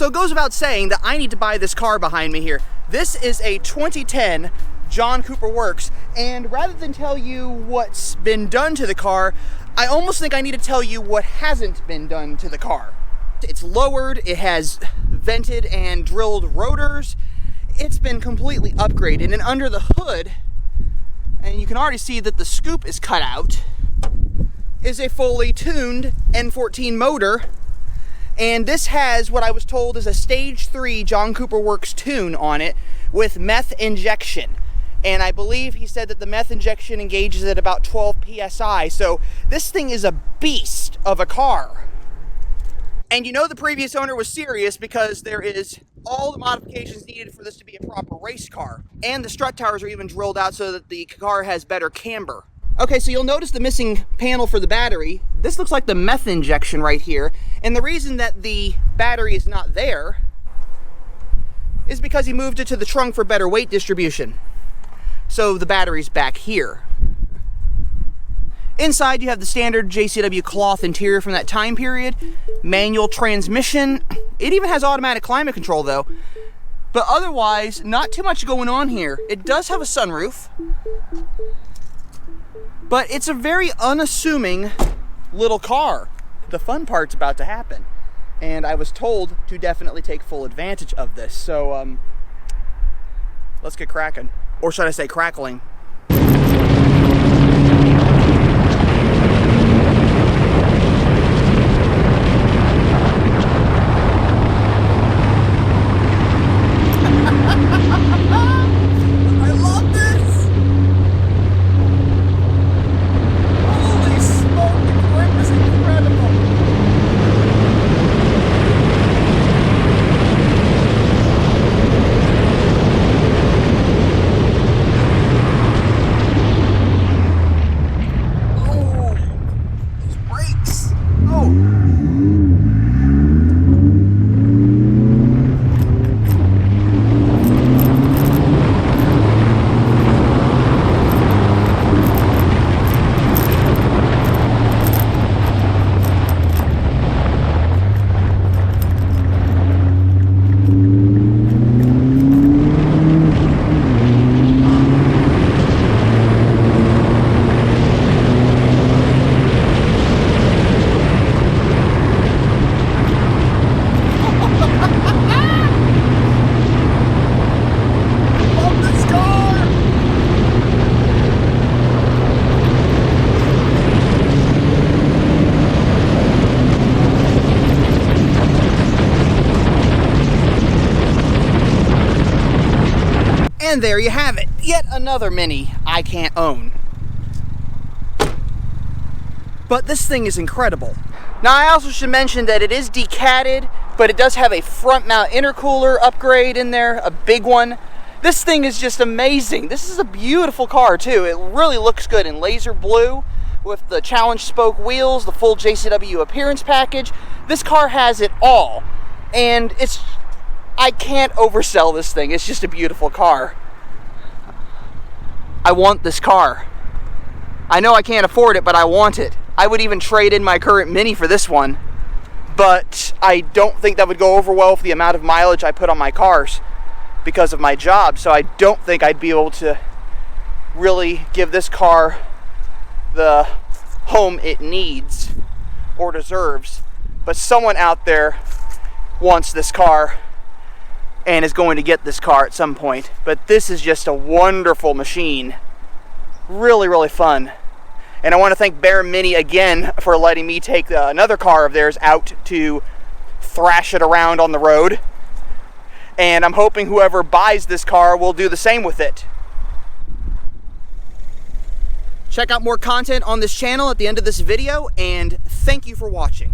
So it goes without saying that I need to buy this car behind me here. This is a 2010 John Cooper Works, and rather than tell you what's been done to the car, I almost think I need to tell you what hasn't been done to the car. It's lowered, it has vented and drilled rotors, it's been completely upgraded, and under the hood, and you can already see that the scoop is cut out, is a fully tuned N14 motor, and this has what I was told is a stage 3 John Cooper Works tune on it with meth injection. And I believe he said that the meth injection engages at about 12 psi, so this thing is a beast of a car. And you know the previous owner was serious because there is all the modifications needed for this to be a proper race car. And the strut towers are even drilled out so that the car has better camber. Okay, so you'll notice the missing panel for the battery. This looks like the meth injection right here. And the reason that the battery is not there is because he moved it to the trunk for better weight distribution. So the battery's back here. Inside you have the standard JCW cloth interior from that time period, manual transmission. It even has automatic climate control though. But otherwise, not too much going on here. It does have a sunroof, but it's a very unassuming little car. The fun part's about to happen, and I was told to definitely take full advantage of this. So let's get cracking. Or should I say crackling? I love this! Holy smoke, the grip is incredible! And there you have it, yet another Mini I can't own. But this thing is incredible. Now I also should mention that it is decatted, but it does have a front mount intercooler upgrade in there, a big one. This thing is just amazing. This is a beautiful car too. It really looks good in laser blue with the challenge spoke wheels, the full JCW appearance package. This car has it all. And I can't oversell this thing. It's just a beautiful car. I want this car. I know I can't afford it, but I want it. I would even trade in my current Mini for this one, but I don't think that would go over well for the amount of mileage I put on my cars because of my job, so I don't think I'd be able to really give this car the home it needs or deserves. But someone out there wants this car and is going to get this car at some point. But this is just a wonderful machine. Really, really fun. And I want to thank Bear Mini again for letting me take another car of theirs out to thrash it around on the road. And I'm hoping whoever buys this car will do the same with it. Check out more content on this channel at the end of this video, and thank you for watching.